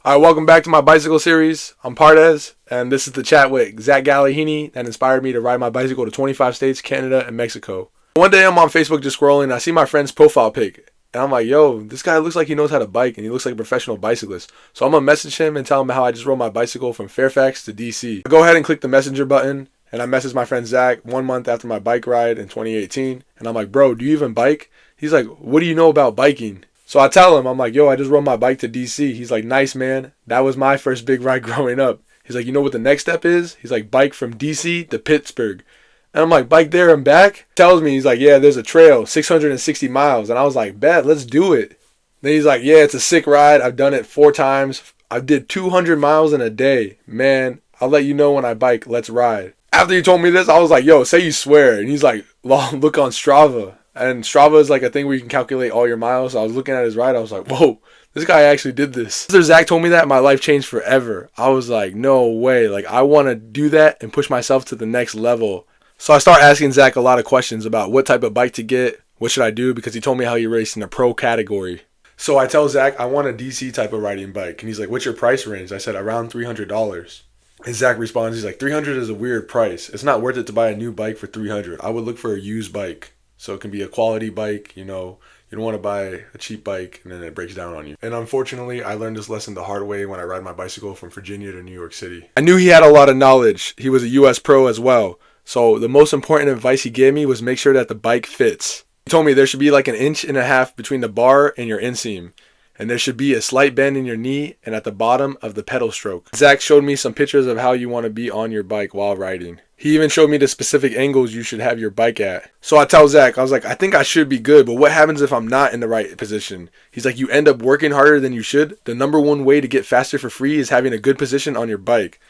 All right, welcome back to my bicycle series. I'm Pardes, and this is the chat with Zackary Ghalayini that inspired me to ride my bicycle to 25 states, Canada, and Mexico. One day I'm on Facebook just scrolling, and I see my friend's profile pic, and I'm like, yo, this guy looks like he knows how to bike, and he looks like a professional bicyclist. So I'm going to message him and tell him how I just rode my bicycle from Fairfax to DC. I go ahead and click the messenger button, and I message my friend Zach 1 month after my bike ride in 2018, and I'm like, bro, do you even bike? He's like, what do you know about biking? So I tell him, I'm like, yo, I just rode my bike to DC. He's like, nice, man. That was my first big ride growing up. He's like, you know what the next step is? He's like, bike from DC to Pittsburgh. And I'm like, bike there and back? Tells me, he's like, yeah, there's a trail, 660 miles. And I was like, bet, let's do it. Then he's like, yeah, it's a sick ride. I've done it 4 times. I did 200 miles in a day. Man, I'll let you know when I bike. Let's ride. After he told me this, I was like, yo, say you swear. And he's like, look on Strava. And Strava is like a thing where you can calculate all your miles. So I was looking at his ride. I was like, whoa, this guy actually did this. After Zach told me that, my life changed forever. I was like, no way. Like, I want to do that and push myself to the next level. So I start asking Zach a lot of questions about what type of bike to get. What should I do? Because he told me how he raced in the pro category. So I tell Zach, I want a DC type of riding bike. And he's like, what's your price range? I said, around $300. And Zach responds, he's like, $300 is a weird price. It's not worth it to buy a new bike for $300. I would look for a used bike. So it can be a quality bike, you know. You don't want to buy a cheap bike and then it breaks down on you. And unfortunately, I learned this lesson the hard way when I ride my bicycle from Virginia to New York City. I knew he had a lot of knowledge. He was a US pro as well. So the most important advice he gave me was make sure that the bike fits. He told me there should be like 1.5 inches between the bar and your inseam. And there should be a slight bend in your knee and at the bottom of the pedal stroke. Zach showed me some pictures of how you want to be on your bike while riding. He even showed me the specific angles you should have your bike at. So I tell Zach, I was like, I think I should be good, but what happens if I'm not in the right position? He's like, you end up working harder than you should. The number one way to get faster for free is having a good position on your bike.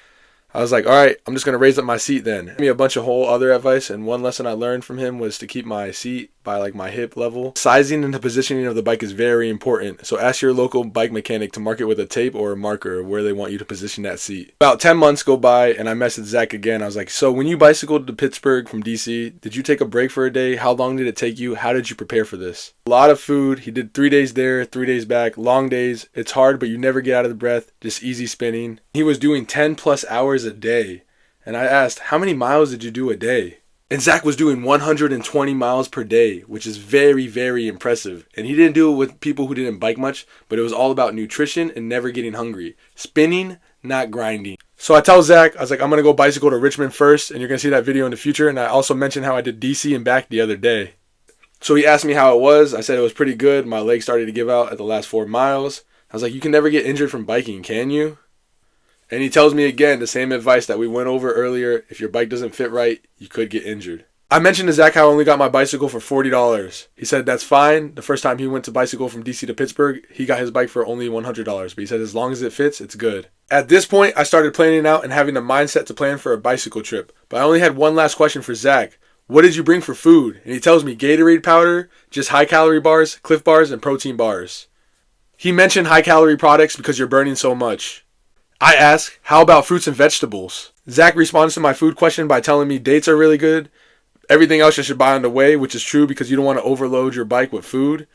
I was like, all right, I'm just going to raise up my seat then. He gave me a bunch of whole other advice, and one lesson I learned from him was to keep my seat by like my hip level. Sizing and the positioning of the bike is very important, so ask your local bike mechanic to mark it with a tape or a marker where they want you to position that seat. About 10 months go by, and I messaged Zach again. I was like, so when you bicycled to Pittsburgh from DC, did you take a break for a day? How long did it take you? How did you prepare for this? A lot of food. He did 3 days there, 3 days back, long days. It's hard, but you never get out of the breath, just easy spinning. He was doing 10 plus hours a day. And I asked, how many miles did you do a day? And Zach was doing 120 miles per day, which is very, very impressive. And he didn't do it with people who didn't bike much, but it was all about nutrition and never getting hungry. Spinning, not grinding. So I tell Zach, I was like, I'm going to go bicycle to Richmond first, and you're going to see that video in the future. And I also mentioned how I did DC and back the other day. So he asked me how it was. I said it was pretty good. My legs started to give out at the last 4 miles. I was like, you can never get injured from biking, can you? And he tells me again the same advice that we went over earlier. If your bike doesn't fit right, you could get injured. I mentioned to Zach how I only got my bicycle for $40. He said that's fine. The first time he went to bicycle from DC to Pittsburgh, he got his bike for only $100. But he said as long as it fits, it's good. At this point, I started planning out and having the mindset to plan for a bicycle trip. But I only had one last question for Zach. What did you bring for food? And he tells me Gatorade powder, just high-calorie bars, Cliff bars, and protein bars. He mentioned high-calorie products because you're burning so much. I ask, how about fruits and vegetables? Zach responds to my food question by telling me dates are really good. Everything else you should buy on the way, which is true because you don't want to overload your bike with food.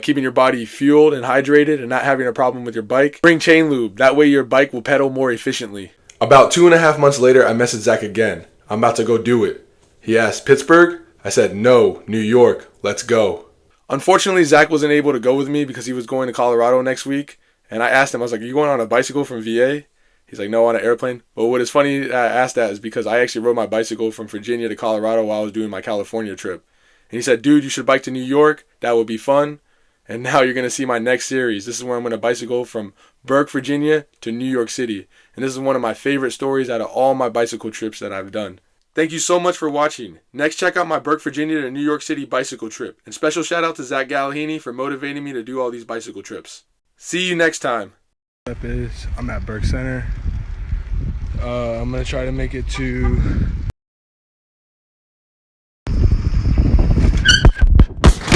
Keeping your body fueled and hydrated and not having a problem with your bike. Bring chain lube. That way your bike will pedal more efficiently. About 2.5 months later, I messaged Zach again. I'm about to go do it. He asked, Pittsburgh? I said, no, New York. Let's go. Unfortunately, Zach wasn't able to go with me because he was going to Colorado next week. And I asked him, I was like, are you going on a bicycle from VA? He's like, no, on an airplane. But what is funny that I asked that is because I actually rode my bicycle from Virginia to Colorado while I was doing my California trip. And he said, dude, you should bike to New York. That would be fun. And now you're going to see my next series. This is where I'm going to bicycle from Burke, Virginia to New York City. And this is one of my favorite stories out of all my bicycle trips that I've done. Thank you so much for watching. Next, check out my Burke, Virginia to New York City bicycle trip. And special shout out to Zackary Ghalayini for motivating me to do all these bicycle trips. See you next time. I'm at Burke Center. I'm going to try to make it to